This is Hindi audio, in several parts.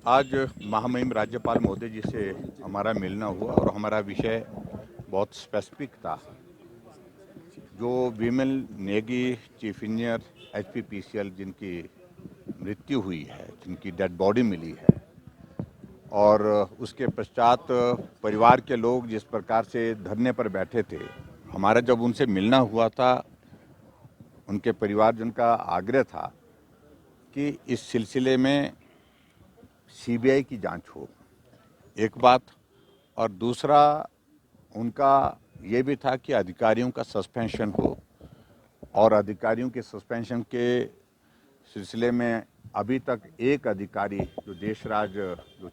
आज महामहिम राज्यपाल महोदय जी से हमारा मिलना हुआ और हमारा विषय बहुत स्पेसिफिक था। जो विमल नेगी चीफ इंजीनियर एचपीपीसीएल जिनकी मृत्यु हुई है, जिनकी डेड बॉडी मिली है, और उसके पश्चात परिवार के लोग जिस प्रकार से धरने पर बैठे थे, हमारा जब उनसे मिलना हुआ था, उनके परिवारजन का आग्रह था कि इस सिलसिले में सीबीआई की जांच हो, एक बात, और दूसरा उनका ये भी था कि अधिकारियों का सस्पेंशन हो, और अधिकारियों के सस्पेंशन के सिलसिले में अभी तक एक अधिकारी जो देशराज जो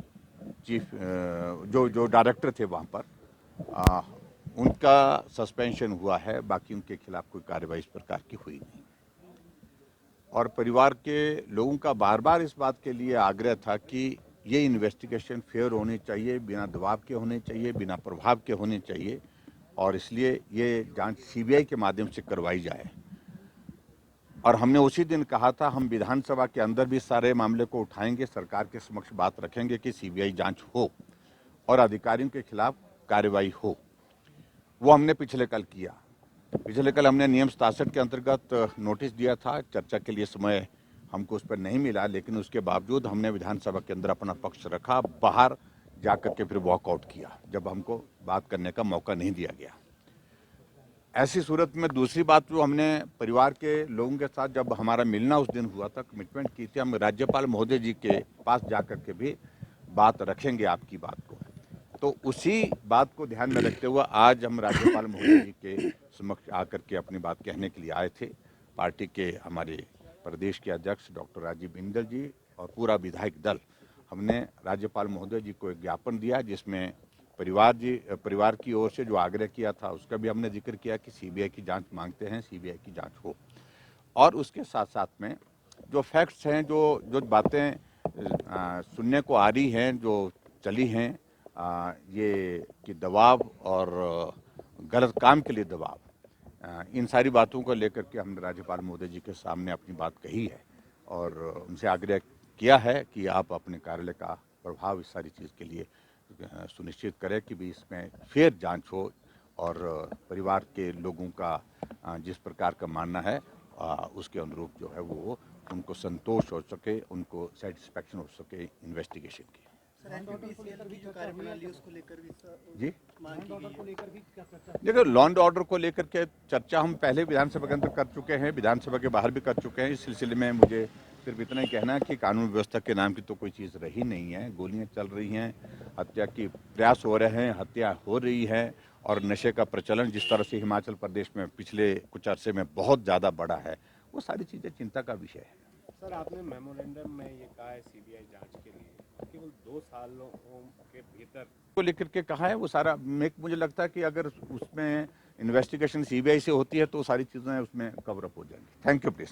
चीफ जो डायरेक्टर थे वहाँ पर, उनका सस्पेंशन हुआ है, बाकी उनके खिलाफ कोई कार्रवाई इस प्रकार की हुई नहीं। और परिवार के लोगों का बार बार इस बात के लिए आग्रह था कि ये इन्वेस्टिगेशन फेयर होनी चाहिए, बिना दबाव के होने चाहिए, बिना प्रभाव के होने चाहिए, और इसलिए ये जांच सीबीआई के माध्यम से करवाई जाए। और हमने उसी दिन कहा था, हम विधानसभा के अंदर भी सारे मामले को उठाएंगे, सरकार के समक्ष बात रखेंगे कि सीबीआई जांच हो और अधिकारियों के खिलाफ कार्रवाई हो। वो हमने पिछले कल किया। पिछले कल हमने नियम 67 के अंतर्गत नोटिस दिया था, चर्चा के लिए समय हमको उस पर नहीं मिला, लेकिन उसके बावजूद हमने विधानसभा के अंदर अपना पक्ष रखा, बाहर जाकर के फिर वॉकआउट किया जब हमको बात करने का मौका नहीं दिया गया। ऐसी सूरत में दूसरी बात जो हमने परिवार के लोगों के साथ जब हमारा मिलना उस दिन हुआ था, कमिटमेंट की थी, हम राज्यपाल महोदय जी के पास जाकर के भी बात रखेंगे आपकी बात को। तो उसी बात को ध्यान में रखते हुए आज हम राज्यपाल महोदय जी के समक्ष आकर के अपनी बात कहने के लिए आए थे। पार्टी के हमारे प्रदेश के अध्यक्ष डॉक्टर राजीव बिंदल जी और पूरा विधायक दल, हमने राज्यपाल महोदय जी को एक ज्ञापन दिया, जिसमें परिवार की ओर से जो आग्रह किया था उसका भी हमने जिक्र किया कि सीबीआई की जांच मांगते हैं, सीबीआई की जांच हो। और उसके साथ साथ में जो फैक्ट्स हैं, जो जो बातें सुनने को आ रही हैं, जो चली हैं, ये कि दबाव और गलत काम के लिए दबाव, इन सारी बातों को लेकर के हमने राज्यपाल महोदय जी के सामने अपनी बात कही है और उनसे आग्रह किया है कि आप अपने कार्यालय का प्रभाव इस सारी चीज़ के लिए सुनिश्चित करें कि भी इसमें फेयर जांच हो और परिवार के लोगों का जिस प्रकार का मानना है उसके अनुरूप जो है वो उनको संतोष हो सके, उनको सेटिस्फैक्शन हो सके इन्वेस्टिगेशन की। सर, एनपीपीसीएल की जो कार्यप्रणाली है उसको लेकर भी जी, मांग की गई है। देखो, लॉ एंड ऑर्डर को लेकर के चर्चा हम पहले विधानसभा के अंदर कर चुके हैं, विधानसभा के बाहर भी कर चुके हैं। इस सिलसिले में मुझे सिर्फ इतना ही कहना है कि कानून व्यवस्था के नाम की तो कोई चीज़ रही नहीं है। गोलियां चल रही हैं, हत्या की प्रयास हो रहे हैं, हत्या हो रही है, और नशे का प्रचलन जिस तरह से हिमाचल प्रदेश में पिछले कुछ अरसे में बहुत ज़्यादा बढ़ा है, वो सारी चीज़ें चिंता का विषय है। सर, आपने मेमोरेंडम में ये कहा है सीबीआई जांच के लिए केवल 2 सालों के भीतर को लेकर के कहा है वो सारा, मुझे लगता है कि अगर उसमें इन्वेस्टिगेशन सीबीआई से होती है तो सारी चीज़ें उसमें कवर अप हो जाएंगी। Thank you please.